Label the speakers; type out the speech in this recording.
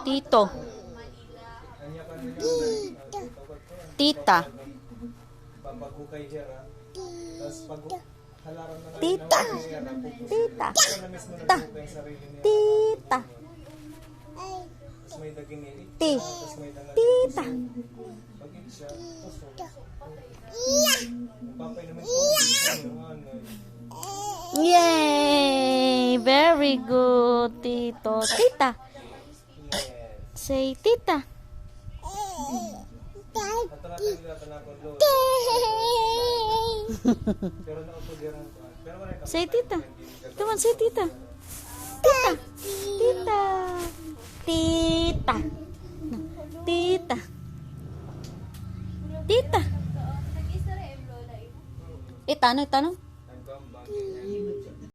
Speaker 1: Tito. Tita. Tita. Tita. Ta. Tita. Ti. Tita. Yay! Very good, Tito. Tita. Say tita. Say tita. Come on, say tita. Tita. Tita. Tita. Tita. Tita. Tanong.